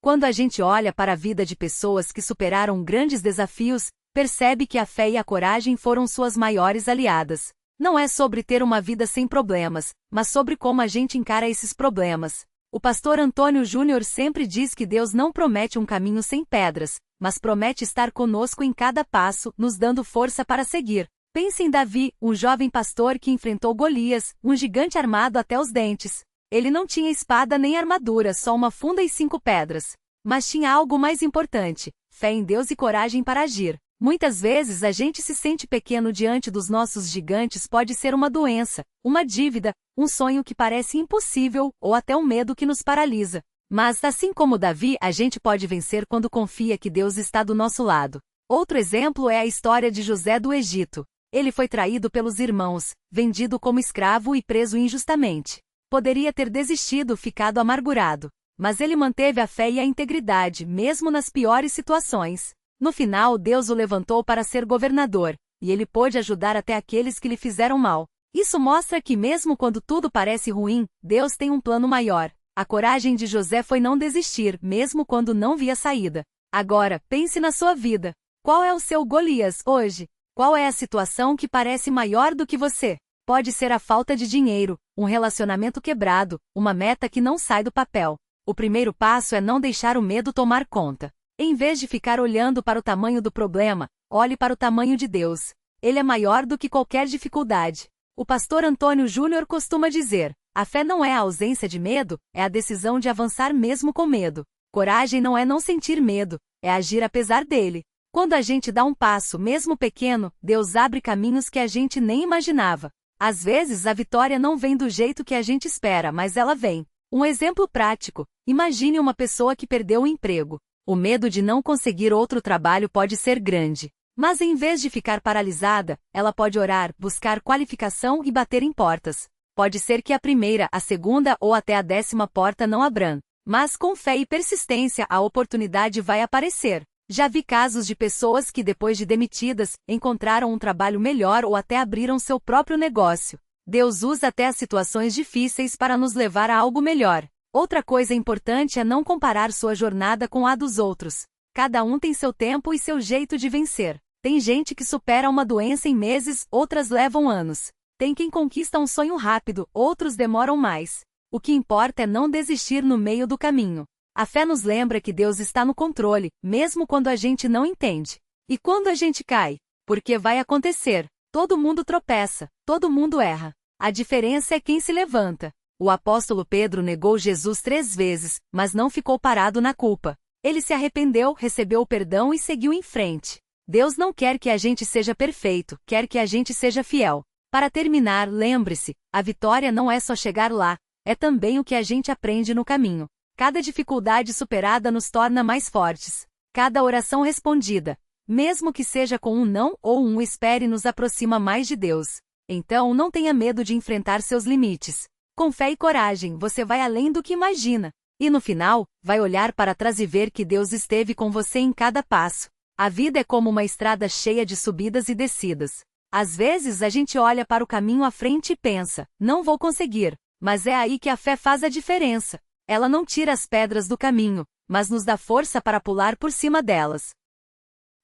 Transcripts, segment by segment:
Quando a gente olha para a vida de pessoas que superaram grandes desafios, percebe que a fé e a coragem foram suas maiores aliadas. Não é sobre ter uma vida sem problemas, mas sobre como a gente encara esses problemas. O pastor Antônio Júnior sempre diz que Deus não promete um caminho sem pedras, mas promete estar conosco em cada passo, nos dando força para seguir. Pense em Davi, um jovem pastor que enfrentou Golias, um gigante armado até os dentes. Ele não tinha espada nem armadura, só uma funda e 5 pedras. Mas tinha algo mais importante: fé em Deus e coragem para agir. Muitas vezes a gente se sente pequeno diante dos nossos gigantes. Pode ser uma doença, uma dívida, um sonho que parece impossível, ou até um medo que nos paralisa. Mas, assim como Davi, a gente pode vencer quando confia que Deus está do nosso lado. Outro exemplo é a história de José do Egito. Ele foi traído pelos irmãos, vendido como escravo e preso injustamente. Poderia ter desistido, ficado amargurado. Mas ele manteve a fé e a integridade, mesmo nas piores situações. No final, Deus o levantou para ser governador, e ele pôde ajudar até aqueles que lhe fizeram mal. Isso mostra que mesmo quando tudo parece ruim, Deus tem um plano maior. A coragem de José foi não desistir, mesmo quando não via saída. Agora, pense na sua vida. Qual é o seu Golias hoje? Qual é a situação que parece maior do que você? Pode ser a falta de dinheiro, um relacionamento quebrado, uma meta que não sai do papel. O primeiro passo é não deixar o medo tomar conta. Em vez de ficar olhando para o tamanho do problema, olhe para o tamanho de Deus. Ele é maior do que qualquer dificuldade. O pastor Antônio Júnior costuma dizer: a fé não é a ausência de medo, é a decisão de avançar mesmo com medo. Coragem não é não sentir medo, é agir apesar dele. Quando a gente dá um passo, mesmo pequeno, Deus abre caminhos que a gente nem imaginava. Às vezes a vitória não vem do jeito que a gente espera, mas ela vem. Um exemplo prático: imagine uma pessoa que perdeu o emprego. O medo de não conseguir outro trabalho pode ser grande. Mas em vez de ficar paralisada, ela pode orar, buscar qualificação e bater em portas. Pode ser que a primeira, a segunda ou até a 10ª porta não abram. Mas com fé e persistência a oportunidade vai aparecer. Já vi casos de pessoas que depois de demitidas, encontraram um trabalho melhor ou até abriram seu próprio negócio. Deus usa até as situações difíceis para nos levar a algo melhor. Outra coisa importante é não comparar sua jornada com a dos outros. Cada um tem seu tempo e seu jeito de vencer. Tem gente que supera uma doença em meses, outras levam anos. Tem quem conquista um sonho rápido, outros demoram mais. O que importa é não desistir no meio do caminho. A fé nos lembra que Deus está no controle, mesmo quando a gente não entende. E quando a gente cai? Porque vai acontecer. Todo mundo tropeça, todo mundo erra. A diferença é quem se levanta. O apóstolo Pedro negou Jesus 3 vezes, mas não ficou parado na culpa. Ele se arrependeu, recebeu o perdão e seguiu em frente. Deus não quer que a gente seja perfeito, quer que a gente seja fiel. Para terminar, lembre-se, a vitória não é só chegar lá, é também o que a gente aprende no caminho. Cada dificuldade superada nos torna mais fortes. Cada oração respondida, mesmo que seja com um não ou um espere, nos aproxima mais de Deus. Então não tenha medo de enfrentar seus limites. Com fé e coragem, você vai além do que imagina. E no final, vai olhar para trás e ver que Deus esteve com você em cada passo. A vida é como uma estrada cheia de subidas e descidas. Às vezes a gente olha para o caminho à frente e pensa: não vou conseguir. Mas é aí que a fé faz a diferença. Ela não tira as pedras do caminho, mas nos dá força para pular por cima delas.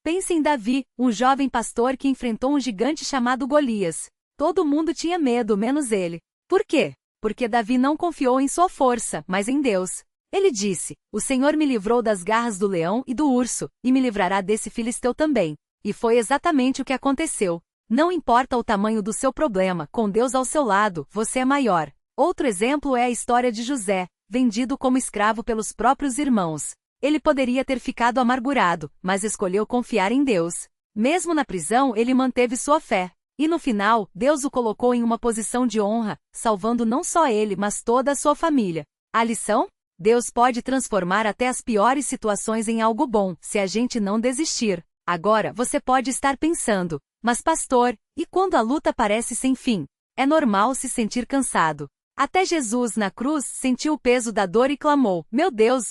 Pense em Davi, um jovem pastor que enfrentou um gigante chamado Golias. Todo mundo tinha medo, menos ele. Por quê? Porque Davi não confiou em sua força, mas em Deus. Ele disse: o Senhor me livrou das garras do leão e do urso, e me livrará desse filisteu também. E foi exatamente o que aconteceu. Não importa o tamanho do seu problema, com Deus ao seu lado, você é maior. Outro exemplo é a história de José, vendido como escravo pelos próprios irmãos. Ele poderia ter ficado amargurado, mas escolheu confiar em Deus. Mesmo na prisão, ele manteve sua fé. E no final, Deus o colocou em uma posição de honra, salvando não só ele, mas toda a sua família. A lição? Deus pode transformar até as piores situações em algo bom, se a gente não desistir. Agora, você pode estar pensando: mas pastor, e quando a luta parece sem fim? É normal se sentir cansado. Até Jesus na cruz sentiu o peso da dor e clamou: meu Deus,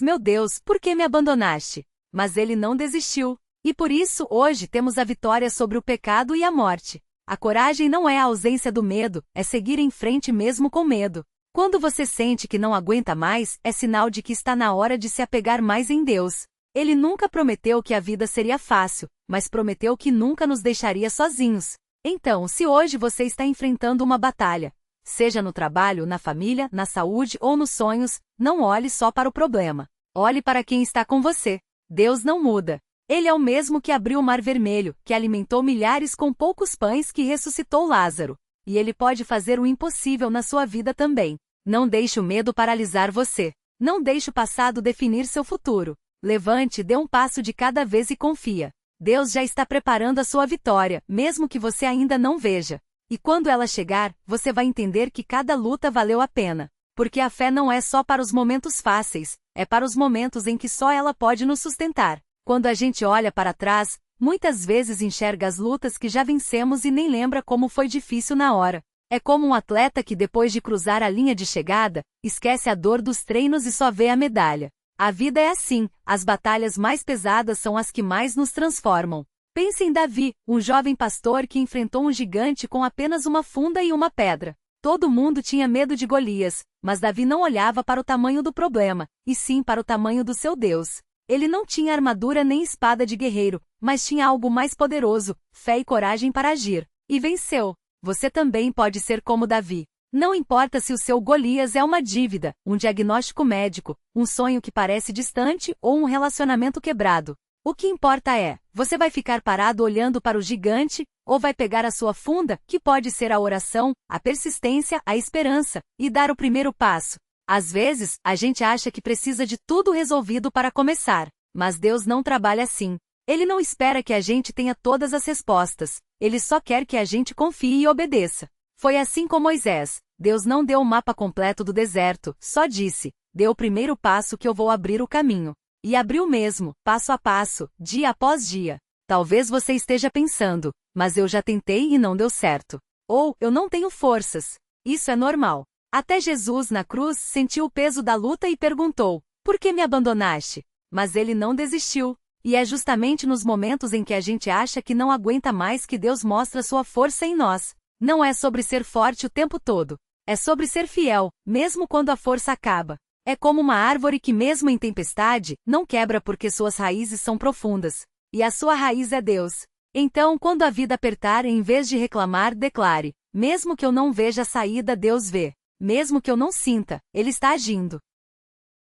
por que me abandonaste? Mas ele não desistiu. E por isso hoje temos a vitória sobre o pecado e a morte. A coragem não é a ausência do medo, é seguir em frente mesmo com medo. Quando você sente que não aguenta mais, é sinal de que está na hora de se apegar mais em Deus. Ele nunca prometeu que a vida seria fácil, mas prometeu que nunca nos deixaria sozinhos. Então, se hoje você está enfrentando uma batalha, seja no trabalho, na família, na saúde ou nos sonhos, não olhe só para o problema. Olhe para quem está com você. Deus não muda. Ele é o mesmo que abriu o Mar Vermelho, que alimentou milhares com poucos pães, que ressuscitou Lázaro. E ele pode fazer o impossível na sua vida também. Não deixe o medo paralisar você. Não deixe o passado definir seu futuro. Levante, dê um passo de cada vez e confia. Deus já está preparando a sua vitória, mesmo que você ainda não veja. E quando ela chegar, você vai entender que cada luta valeu a pena. Porque a fé não é só para os momentos fáceis, é para os momentos em que só ela pode nos sustentar. Quando a gente olha para trás, muitas vezes enxerga as lutas que já vencemos e nem lembra como foi difícil na hora. É como um atleta que depois de cruzar a linha de chegada, esquece a dor dos treinos e só vê a medalha. A vida é assim, as batalhas mais pesadas são as que mais nos transformam. Pense em Davi, um jovem pastor que enfrentou um gigante com apenas uma funda e uma pedra. Todo mundo tinha medo de Golias, mas Davi não olhava para o tamanho do problema, e sim para o tamanho do seu Deus. Ele não tinha armadura nem espada de guerreiro, mas tinha algo mais poderoso, fé e coragem para agir. E venceu. Você também pode ser como Davi. Não importa se o seu Golias é uma dívida, um diagnóstico médico, um sonho que parece distante ou um relacionamento quebrado. O que importa é, você vai ficar parado olhando para o gigante, ou vai pegar a sua funda, que pode ser a oração, a persistência, a esperança, e dar o primeiro passo. Às vezes, a gente acha que precisa de tudo resolvido para começar, mas Deus não trabalha assim. Ele não espera que a gente tenha todas as respostas, ele só quer que a gente confie e obedeça. Foi assim com Moisés. Deus não deu o mapa completo do deserto, só disse, dê o primeiro passo que eu vou abrir o caminho. E abriu mesmo, passo a passo, dia após dia. Talvez você esteja pensando, mas eu já tentei e não deu certo. Ou, eu não tenho forças. Isso é normal. Até Jesus na cruz sentiu o peso da luta e perguntou, por que me abandonaste? Mas ele não desistiu. E é justamente nos momentos em que a gente acha que não aguenta mais que Deus mostra sua força em nós. Não é sobre ser forte o tempo todo. É sobre ser fiel, mesmo quando a força acaba. É como uma árvore que mesmo em tempestade, não quebra porque suas raízes são profundas. E a sua raiz é Deus. Então, quando a vida apertar, em vez de reclamar, declare, mesmo que eu não veja a saída, Deus vê. Mesmo que eu não sinta, Ele está agindo.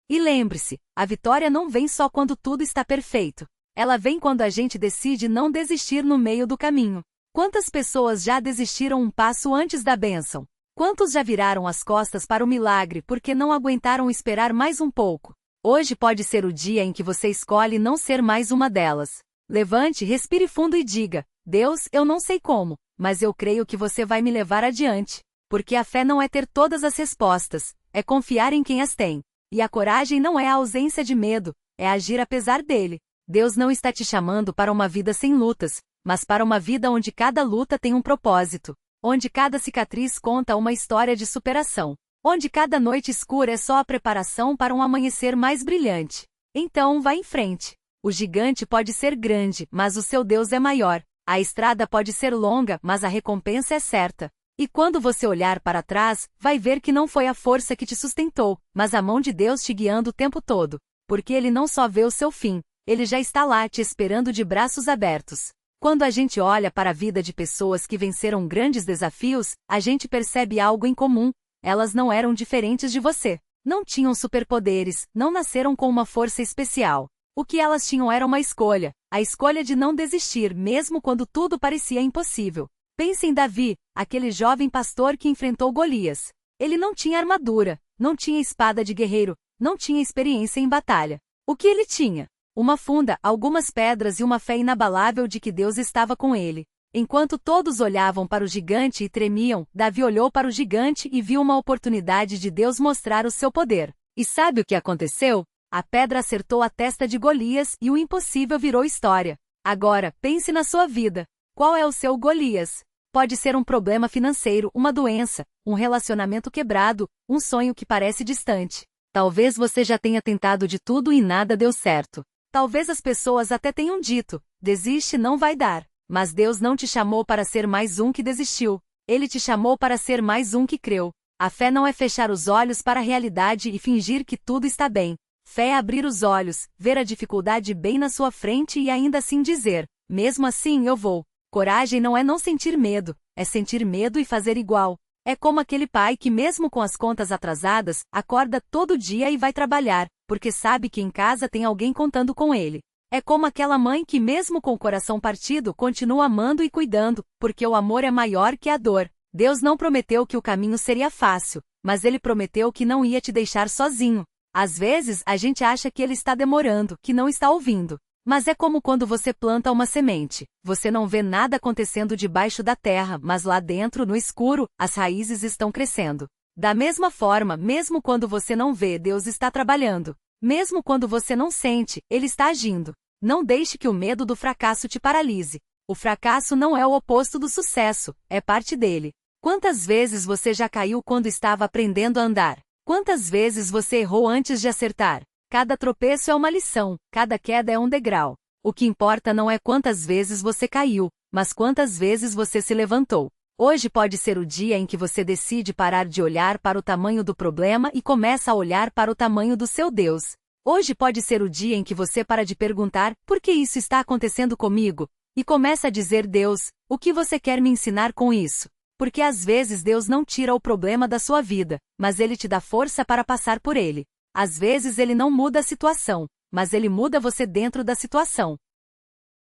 E lembre-se, a vitória não vem só quando tudo está perfeito. Ela vem quando a gente decide não desistir no meio do caminho. Quantas pessoas já desistiram um passo antes da bênção? Quantos já viraram as costas para o milagre porque não aguentaram esperar mais um pouco? Hoje pode ser o dia em que você escolhe não ser mais uma delas. Levante, respire fundo e diga, Deus, eu não sei como, mas eu creio que você vai me levar adiante. Porque a fé não é ter todas as respostas, é confiar em quem as tem. E a coragem não é a ausência de medo, é agir apesar dele. Deus não está te chamando para uma vida sem lutas, mas para uma vida onde cada luta tem um propósito. Onde cada cicatriz conta uma história de superação. Onde cada noite escura é só a preparação para um amanhecer mais brilhante. Então, vá em frente. O gigante pode ser grande, mas o seu Deus é maior. A estrada pode ser longa, mas a recompensa é certa. E quando você olhar para trás, vai ver que não foi a força que te sustentou, mas a mão de Deus te guiando o tempo todo. Porque Ele não só vê o seu fim, Ele já está lá te esperando de braços abertos. Quando a gente olha para a vida de pessoas que venceram grandes desafios, a gente percebe algo em comum. Elas não eram diferentes de você. Não tinham superpoderes, não nasceram com uma força especial. O que elas tinham era uma escolha, a escolha de não desistir mesmo quando tudo parecia impossível. Pense em Davi, aquele jovem pastor que enfrentou Golias. Ele não tinha armadura, não tinha espada de guerreiro, não tinha experiência em batalha. O que ele tinha? Uma funda, algumas pedras e uma fé inabalável de que Deus estava com ele. Enquanto todos olhavam para o gigante e tremiam, Davi olhou para o gigante e viu uma oportunidade de Deus mostrar o seu poder. E sabe o que aconteceu? A pedra acertou a testa de Golias e o impossível virou história. Agora, pense na sua vida. Qual é o seu Golias? Pode ser um problema financeiro, uma doença, um relacionamento quebrado, um sonho que parece distante. Talvez você já tenha tentado de tudo e nada deu certo. Talvez as pessoas até tenham dito, desiste, não vai dar. Mas Deus não te chamou para ser mais um que desistiu. Ele te chamou para ser mais um que creu. A fé não é fechar os olhos para a realidade e fingir que tudo está bem. Fé é abrir os olhos, ver a dificuldade bem na sua frente e ainda assim dizer: mesmo assim eu vou. Coragem não é não sentir medo, é sentir medo e fazer igual. É como aquele pai que, mesmo com as contas atrasadas, acorda todo dia e vai trabalhar, porque sabe que em casa tem alguém contando com ele. É como aquela mãe que, mesmo com o coração partido, continua amando e cuidando, porque o amor é maior que a dor. Deus não prometeu que o caminho seria fácil, mas Ele prometeu que não ia te deixar sozinho. Às vezes, a gente acha que Ele está demorando, que não está ouvindo. Mas é como quando você planta uma semente. Você não vê nada acontecendo debaixo da terra, mas lá dentro, no escuro, as raízes estão crescendo. Da mesma forma, mesmo quando você não vê, Deus está trabalhando. Mesmo quando você não sente, Ele está agindo. Não deixe que o medo do fracasso te paralise. O fracasso não é o oposto do sucesso, é parte dele. Quantas vezes você já caiu quando estava aprendendo a andar? Quantas vezes você errou antes de acertar? Cada tropeço é uma lição, cada queda é um degrau. O que importa não é quantas vezes você caiu, mas quantas vezes você se levantou. Hoje pode ser o dia em que você decide parar de olhar para o tamanho do problema e começa a olhar para o tamanho do seu Deus. Hoje pode ser o dia em que você para de perguntar: por que isso está acontecendo comigo? E começa a dizer: Deus, o que você quer me ensinar com isso? Porque às vezes Deus não tira o problema da sua vida, mas Ele te dá força para passar por ele. Às vezes Ele não muda a situação, mas Ele muda você dentro da situação.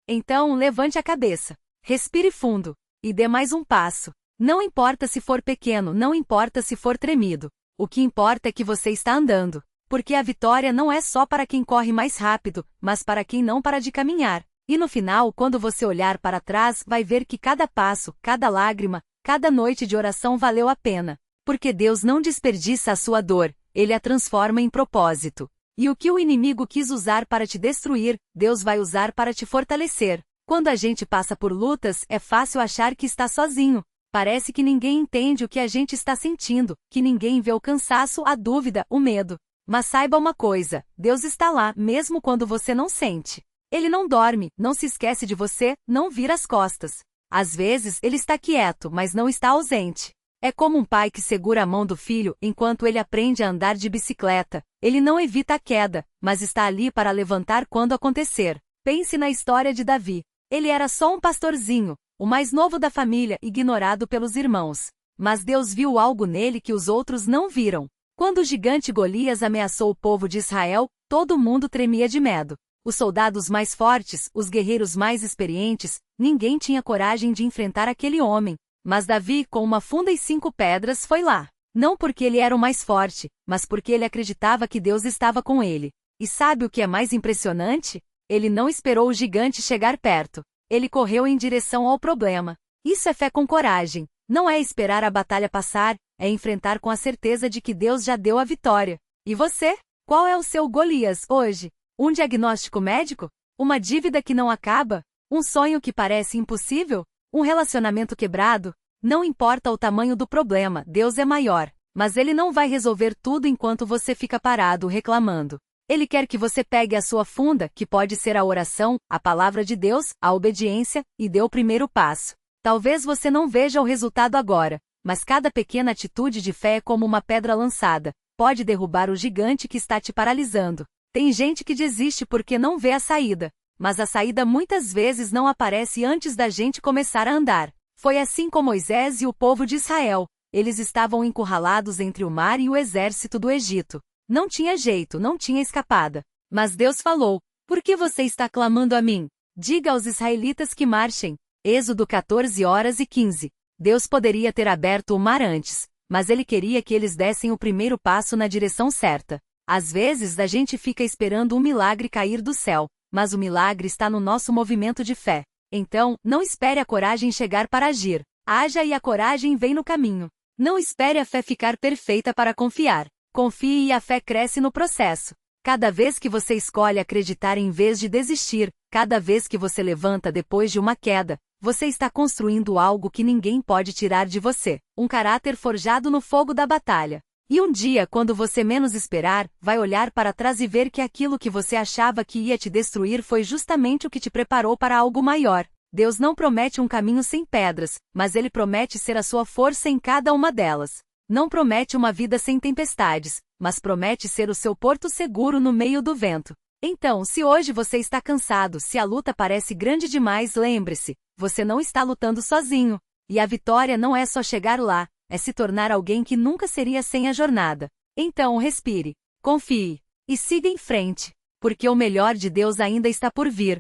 Então, levante a cabeça, respire fundo, e dê mais um passo. Não importa se for pequeno, não importa se for tremido. O que importa é que você está andando. Porque a vitória não é só para quem corre mais rápido, mas para quem não para de caminhar. E no final, quando você olhar para trás, vai ver que cada passo, cada lágrima, cada noite de oração valeu a pena. Porque Deus não desperdiça a sua dor. Ele a transforma em propósito. E o que o inimigo quis usar para te destruir, Deus vai usar para te fortalecer. Quando a gente passa por lutas, é fácil achar que está sozinho. Parece que ninguém entende o que a gente está sentindo, que ninguém vê o cansaço, a dúvida, o medo. Mas saiba uma coisa, Deus está lá, mesmo quando você não sente. Ele não dorme, não se esquece de você, não vira as costas. Às vezes, ele está quieto, mas não está ausente. É como um pai que segura a mão do filho enquanto ele aprende a andar de bicicleta. Ele não evita a queda, mas está ali para levantar quando acontecer. Pense na história de Davi. Ele era só um pastorzinho, o mais novo da família, ignorado pelos irmãos. Mas Deus viu algo nele que os outros não viram. Quando o gigante Golias ameaçou o povo de Israel, todo mundo tremia de medo. Os soldados mais fortes, os guerreiros mais experientes, ninguém tinha coragem de enfrentar aquele homem. Mas Davi, com uma funda e 5 pedras, foi lá. Não porque ele era o mais forte, mas porque ele acreditava que Deus estava com ele. E sabe o que é mais impressionante? Ele não esperou o gigante chegar perto. Ele correu em direção ao problema. Isso é fé com coragem. Não é esperar a batalha passar, é enfrentar com a certeza de que Deus já deu a vitória. E você? Qual é o seu Golias hoje? Um diagnóstico médico? Uma dívida que não acaba? Um sonho que parece impossível? Um relacionamento quebrado? Não importa o tamanho do problema, Deus é maior. Mas Ele não vai resolver tudo enquanto você fica parado reclamando. Ele quer que você pegue a sua funda, que pode ser a oração, a palavra de Deus, a obediência, e dê o primeiro passo. Talvez você não veja o resultado agora, mas cada pequena atitude de fé é como uma pedra lançada. Pode derrubar o gigante que está te paralisando. Tem gente que desiste porque não vê a saída. Mas a saída muitas vezes não aparece antes da gente começar a andar. Foi assim com Moisés e o povo de Israel. Eles estavam encurralados entre o mar e o exército do Egito. Não tinha jeito, não tinha escapada. Mas Deus falou: por que você está clamando a mim? Diga aos israelitas que marchem. Êxodo 14:15. Deus poderia ter aberto o mar antes, mas Ele queria que eles dessem o primeiro passo na direção certa. Às vezes a gente fica esperando um milagre cair do céu. Mas o milagre está no nosso movimento de fé. Então, não espere a coragem chegar para agir. Haja e a coragem vem no caminho. Não espere a fé ficar perfeita para confiar. Confie e a fé cresce no processo. Cada vez que você escolhe acreditar em vez de desistir, cada vez que você levanta depois de uma queda, você está construindo algo que ninguém pode tirar de você. Um caráter forjado no fogo da batalha. E um dia, quando você menos esperar, vai olhar para trás e ver que aquilo que você achava que ia te destruir foi justamente o que te preparou para algo maior. Deus não promete um caminho sem pedras, mas Ele promete ser a sua força em cada uma delas. não promete uma vida sem tempestades, mas promete ser o seu porto seguro no meio do vento. Então, se hoje você está cansado, se a luta parece grande demais, lembre-se, você não está lutando sozinho. E a vitória não é só chegar lá, é se tornar alguém que nunca seria sem a jornada. Então, respire, confie e siga em frente, porque o melhor de Deus ainda está por vir.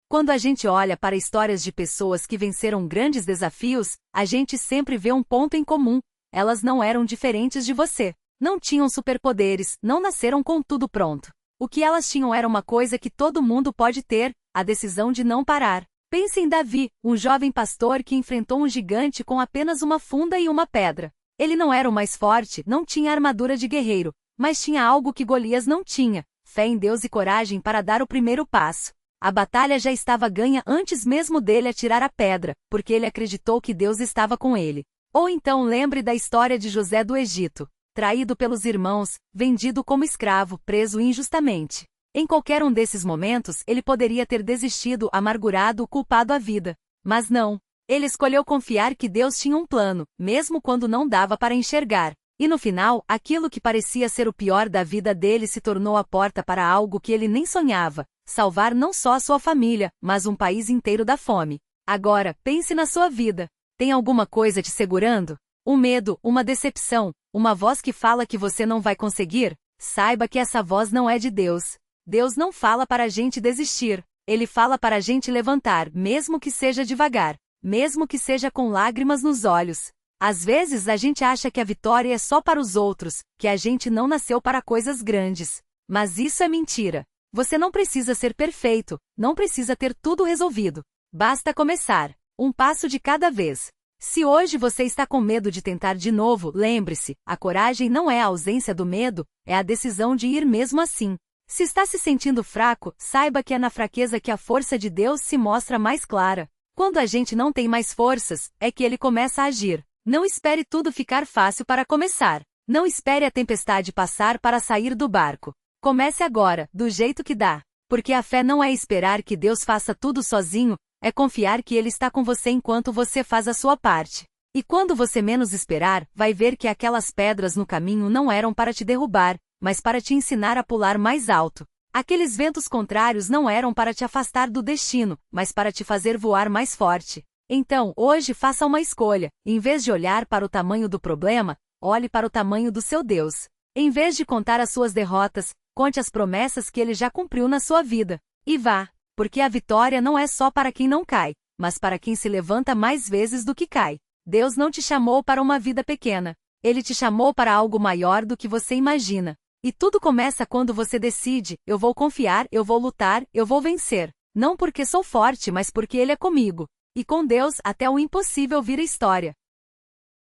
Quando a gente olha para histórias de pessoas que venceram grandes desafios, a gente sempre vê um ponto em comum: elas não eram diferentes de você. Não tinham superpoderes, não nasceram com tudo pronto. O que elas tinham era uma coisa que todo mundo pode ter: a decisão de não parar. Pense em Davi, um jovem pastor que enfrentou um gigante com apenas uma funda e uma pedra. Ele não era o mais forte, não tinha armadura de guerreiro, mas tinha algo que Golias não tinha: fé em Deus e coragem para dar o primeiro passo. A batalha já estava ganha antes mesmo dele atirar a pedra, porque ele acreditou que Deus estava com ele. Ou então lembre da história de José do Egito, traído pelos irmãos, vendido como escravo, preso injustamente. Em qualquer um desses momentos, ele poderia ter desistido, amargurado, culpado a vida. Mas não. Ele escolheu confiar que Deus tinha um plano, mesmo quando não dava para enxergar. E no final, aquilo que parecia ser o pior da vida dele se tornou a porta para algo que ele nem sonhava: salvar não só a sua família, mas um país inteiro da fome. Agora, pense na sua vida. Tem alguma coisa te segurando? Um medo, uma decepção, uma voz que fala que você não vai conseguir? Saiba que essa voz não é de Deus. Deus não fala para a gente desistir. Ele fala para a gente levantar, mesmo que seja devagar, mesmo que seja com lágrimas nos olhos. Às vezes a gente acha que a vitória é só para os outros, que a gente não nasceu para coisas grandes. Mas isso é mentira. Você não precisa ser perfeito, não precisa ter tudo resolvido. Basta começar, um passo de cada vez. Se hoje você está com medo de tentar de novo, lembre-se, a coragem não é a ausência do medo, é a decisão de ir mesmo assim. Se está se sentindo fraco, saiba que é na fraqueza que a força de Deus se mostra mais clara. Quando a gente não tem mais forças, é que Ele começa a agir. Não espere tudo ficar fácil para começar. Não espere a tempestade passar para sair do barco. Comece agora, do jeito que dá. Porque a fé não é esperar que Deus faça tudo sozinho, é confiar que Ele está com você enquanto você faz a sua parte. E quando você menos esperar, vai ver que aquelas pedras no caminho não eram para te derrubar, mas para te ensinar a pular mais alto. Aqueles ventos contrários não eram para te afastar do destino, mas para te fazer voar mais forte. Então, hoje faça uma escolha. Em vez de olhar para o tamanho do problema, olhe para o tamanho do seu Deus. Em vez de contar as suas derrotas, conte as promessas que Ele já cumpriu na sua vida. E vá, porque a vitória não é só para quem não cai, mas para quem se levanta mais vezes do que cai. Deus não te chamou para uma vida pequena. Ele te chamou para algo maior do que você imagina. E tudo começa quando você decide: eu vou confiar, eu vou lutar, eu vou vencer. Não porque sou forte, mas porque Ele é comigo. E com Deus, até o impossível vira história.